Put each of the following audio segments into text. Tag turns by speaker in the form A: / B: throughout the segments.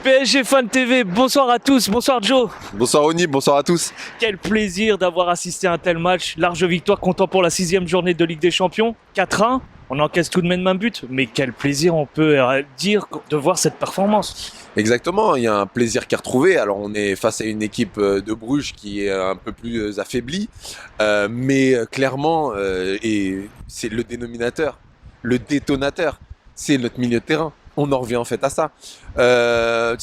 A: PSG Fan TV, bonsoir à tous, bonsoir Joe.
B: Bonsoir Onip, bonsoir à tous.
A: Quel plaisir d'avoir assisté à un tel match. Large victoire comptant pour la 6e journée de Ligue des Champions. 4-1, on encaisse tout de même un but. Mais quel plaisir on peut dire de voir cette performance.
B: Exactement, il y a un plaisir qui est retrouvé. Alors on est face à une équipe de Bruges qui est un peu plus affaiblie. Mais clairement, et c'est le dénominateur, le détonateur, c'est notre milieu de terrain. On en revient en fait à ça. Tu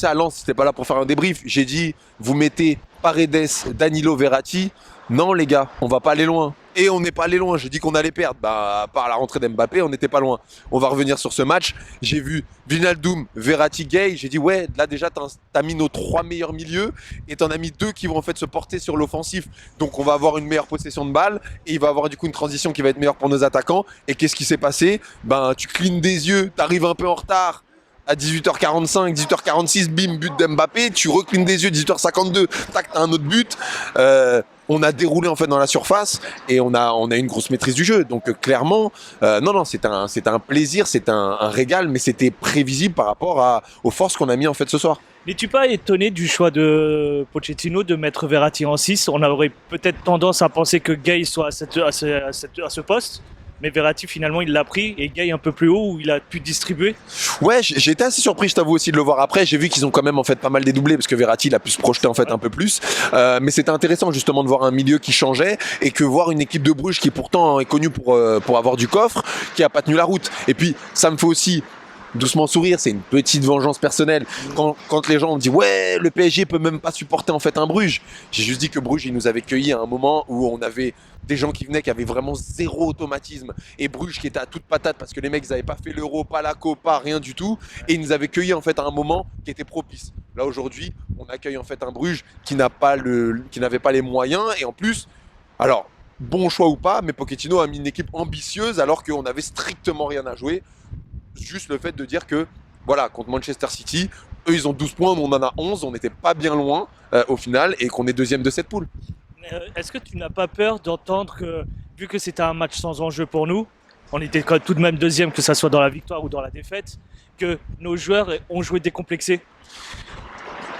B: sais, à Lens, c'était pas là pour faire un débrief. J'ai dit, vous mettez Paredes, Danilo, Verratti. Non les gars, on va pas aller loin. Et on n'est pas allé loin. J'ai dit qu'on allait perdre. Bah, à part la rentrée d'Mbappé, on n'était pas loin. On va revenir sur ce match. J'ai vu Wijnaldum, Verratti, Gay. J'ai dit ouais, là déjà t'as mis nos 3 meilleurs milieux et t'en as mis 2 qui vont en fait se porter sur l'offensif. Donc on va avoir une meilleure possession de balle et il va avoir du coup une transition qui va être meilleure pour nos attaquants. Et qu'est-ce qui s'est passé? Ben tu clignes des yeux, t'arrives un peu en retard. À 18h45, 18h46, bim, but d'Mbappé, tu reclines des yeux, 18h52, tac, t'as un autre but. On a déroulé en fait dans la surface et on a une grosse maîtrise du jeu. Donc clairement, non, c'est un plaisir, c'est un régal, mais c'était prévisible par rapport aux forces qu'on a mis en fait ce soir.
A: N'es-tu pas étonné du choix de Pochettino de mettre Verratti en 6? On aurait peut-être tendance à penser que Gay soit à ce poste. Mais Verratti finalement il l'a pris et Gay un peu plus haut où il a pu distribuer.
B: Ouais, j'ai été assez surpris, je t'avoue aussi de le voir après. J'ai vu qu'ils ont quand même en fait pas mal dédoublé parce que Verratti il a pu se projeter en fait un peu plus. Mais c'était intéressant justement de voir un milieu qui changeait et que voir une équipe de Bruges qui pourtant est connue pour avoir du coffre, qui a pas tenu la route. Et puis ça me fait aussi doucement sourire, c'est une petite vengeance personnelle. Quand les gens ont dit ouais, le PSG peut même pas supporter en fait un Bruges. J'ai juste dit que Bruges il nous avait cueillis à un moment où on avait des gens qui venaient qui avaient vraiment zéro automatisme et Bruges qui était à toute patate parce que les mecs ils avaient pas fait l'Euro, pas la Copa, rien du tout et ils nous avaient cueillis en fait à un moment qui était propice. Là aujourd'hui, on accueille en fait un Bruges qui n'avait pas les moyens et en plus, alors bon choix ou pas, mais Pochettino a mis une équipe ambitieuse alors qu'on avait strictement rien à jouer. Juste le fait de dire que, voilà, contre Manchester City, eux ils ont 12 points, nous on en a 11, on n'était pas bien loin au final et qu'on est deuxième de cette poule.
A: Est-ce que tu n'as pas peur d'entendre que, vu que c'était un match sans enjeu pour nous, on était tout de même deuxième, que ça soit dans la victoire ou dans la défaite, que nos joueurs ont joué décomplexés?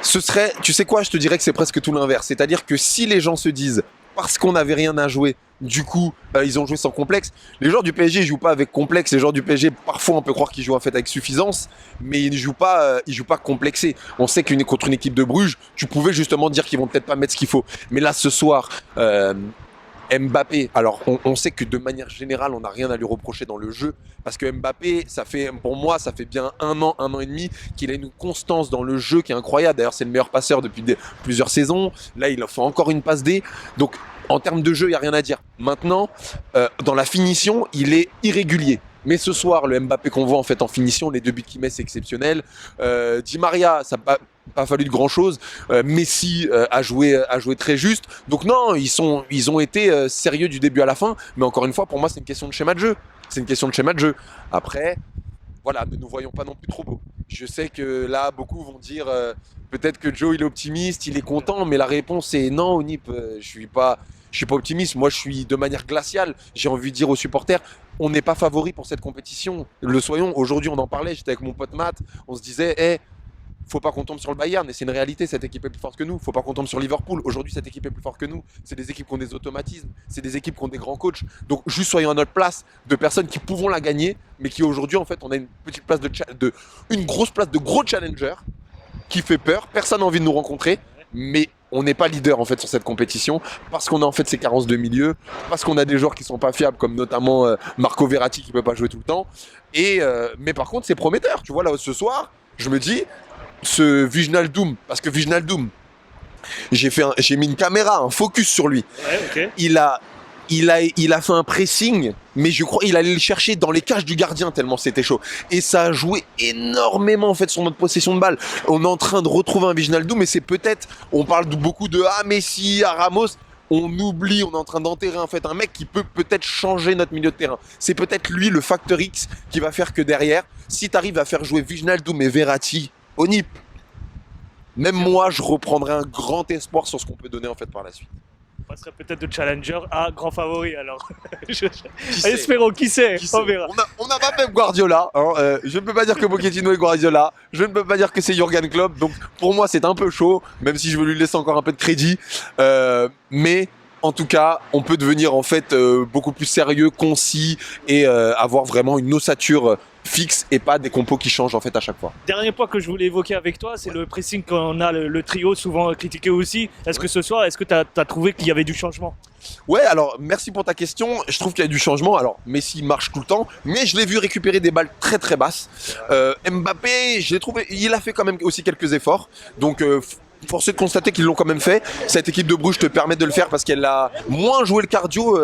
B: Ce serait, tu sais quoi, je te dirais que c'est presque tout l'inverse. C'est-à-dire que si les gens se disent, parce qu'on n'avait rien à jouer, du coup, ils ont joué sans complexe. Les joueurs du PSG, ils jouent pas avec complexe. Les joueurs du PSG, parfois, on peut croire qu'ils jouent en fait avec suffisance, mais ils jouent pas complexés. On sait contre une équipe de Bruges, tu pouvais justement dire qu'ils vont peut-être pas mettre ce qu'il faut. Mais là, ce soir, Mbappé, alors on sait que de manière générale, on n'a rien à lui reprocher dans le jeu, parce que Mbappé, pour moi, ça fait bien un an et demi qu'il a une constance dans le jeu qui est incroyable. D'ailleurs, c'est le meilleur passeur depuis plusieurs saisons. Là, il a fait encore une passe D. Donc, en termes de jeu, il n'y a rien à dire. Maintenant, dans la finition, il est irrégulier. Mais ce soir, le Mbappé qu'on voit en fait en finition, les 2 buts qu'il met, c'est exceptionnel. Di Maria, ça n'a pas fallu de grand chose. Messi a joué très juste. Donc non, ils ont été sérieux du début à la fin. Mais encore une fois, pour moi, c'est une question de schéma de jeu. C'est une question de schéma de jeu. Après, voilà, ne nous voyons pas non plus trop beaux. Je sais que là, beaucoup vont dire peut-être que Joe il est optimiste, il est content, mais la réponse est non, Onip, je suis pas optimiste. Moi, je suis de manière glaciale. J'ai envie de dire aux supporters, on n'est pas favori pour cette compétition. Le soyons. Aujourd'hui, on en parlait. J'étais avec mon pote Matt. On se disait, faut pas qu'on tombe sur le Bayern. Et c'est une réalité. Cette équipe est plus forte que nous. Faut pas qu'on tombe sur Liverpool. Aujourd'hui, cette équipe est plus forte que nous. C'est des équipes qui ont des automatismes. C'est des équipes qui ont des grands coachs. Donc, juste soyons à notre place de personnes qui pouvons la gagner, mais qui aujourd'hui, en fait, on a une petite place une grosse place de gros challenger qui fait peur. Personne n'a envie de nous rencontrer, mais on n'est pas leader en fait sur cette compétition parce qu'on a en fait ces carences de milieu, parce qu'on a des joueurs qui sont pas fiables comme notamment Marco Verratti qui peut pas jouer tout le temps. Mais par contre c'est prometteur. Tu vois là ce soir, je me dis ce Wijnaldum, parce que Wijnaldum, j'ai mis une caméra, un focus sur lui.
A: Ouais, okay.
B: Il a fait un pressing, mais je crois il allait le chercher dans les cages du gardien tellement c'était chaud. Et ça a joué énormément en fait sur notre possession de balle. On est en train de retrouver un Wijnaldum, mais c'est peut-être, on parle beaucoup de Messi, Ramos. On oublie, on est en train d'enterrer en fait un mec qui peut peut-être changer notre milieu de terrain. C'est peut-être lui le facteur X qui va faire que derrière, si tu arrives à faire jouer Wijnaldum et Verratti, Onip, même moi je reprendrai un grand espoir sur ce qu'on peut donner en fait par la suite.
A: On passerait peut-être de challenger à grand favori alors.
B: Qui sait
A: Espérons, qui sait,
B: Qui sait
A: on verra.
B: On n'a pas même Guardiola. Hein, je ne peux pas dire que Pochettino est Guardiola. Je ne peux pas dire que c'est Jürgen Klopp. Donc pour moi, c'est un peu chaud, même si je veux lui laisser encore un peu de crédit. Mais en tout cas, on peut devenir en fait beaucoup plus sérieux, concis et avoir vraiment une ossature fixe et pas des compos qui changent en fait à chaque fois.
A: Dernier point que je voulais évoquer avec toi, c'est le pressing qu'on a, le trio souvent critiqué aussi. Est-ce que ce soir, est-ce que tu as trouvé qu'il y avait du changement?
B: Ouais, alors merci pour ta question. Je trouve qu'il y a du changement. Alors Messi marche tout le temps, mais je l'ai vu récupérer des balles très très basses. Mbappé, je l'ai trouvé, il a fait quand même aussi quelques efforts. Donc force est de constater qu'ils l'ont quand même fait. Cette équipe de Bruges te permet de le faire parce qu'elle a moins joué le cardio,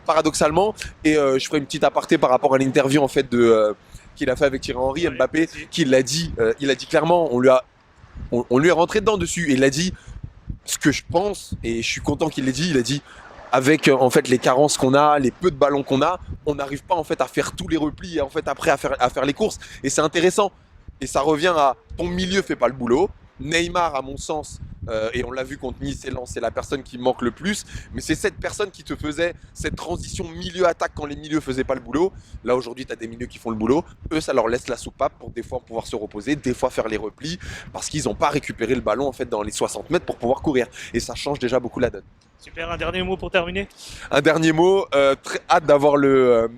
B: paradoxalement. Et je ferai une petite aparté par rapport à l'interview en fait qu'il a fait avec Thierry Henry, Mbappé, qui l'a dit, il a dit clairement, on lui est rentré dedans dessus et il a dit ce que je pense et je suis content qu'il l'ait dit. Il a dit avec en fait les carences qu'on a, les peu de ballons qu'on a, on n'arrive pas en fait à faire tous les replis et en fait après à faire les courses et c'est intéressant et ça revient à ton milieu fait pas le boulot. Neymar à mon sens et on l'a vu contre Nice et Lens, c'est la personne qui manque le plus, mais c'est cette personne qui te faisait cette transition milieu-attaque quand les milieux faisaient pas le boulot. Là aujourd'hui tu as des milieux qui font le boulot, eux ça leur laisse la soupape pour des fois pouvoir se reposer, des fois faire les replis parce qu'ils n'ont pas récupéré le ballon en fait dans les 60 mètres pour pouvoir courir et ça change déjà beaucoup la donne.
A: Super, un dernier mot pour terminer?
B: Un dernier mot, très hâte d'avoir le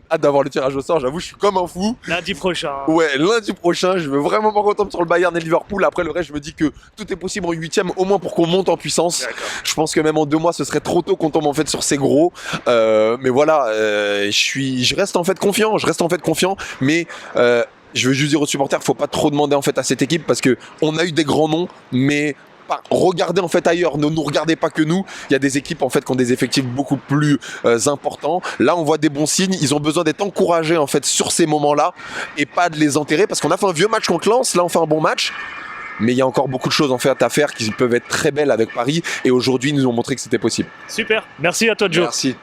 B: tirage au sort, j'avoue je suis comme un fou.
A: Lundi prochain.
B: Ouais, lundi prochain, je veux vraiment pas qu'on tombe sur le Bayern et le Liverpool. Après le reste, je me dis que tout est possible en 8ème, au moins pour qu'on monte en puissance. Je pense que même en 2 mois, ce serait trop tôt qu'on tombe en fait sur ces gros. Mais voilà, je reste en fait confiant, mais je veux juste dire aux supporters, faut pas trop demander en fait à cette équipe parce que on a eu des grands noms, mais regardez en fait ailleurs, ne nous regardez pas que nous. Il y a des équipes en fait qui ont des effectifs beaucoup plus importants. Là, on voit des bons signes. Ils ont besoin d'être encouragés en fait sur ces moments-là et pas de les enterrer parce qu'on a fait un vieux match contre Lens. Là, on fait un bon match. Mais il y a encore beaucoup de choses en fait à faire qui peuvent être très belles avec Paris. Et aujourd'hui, ils nous ont montré que c'était possible.
A: Super, merci à toi Joe.
B: Merci.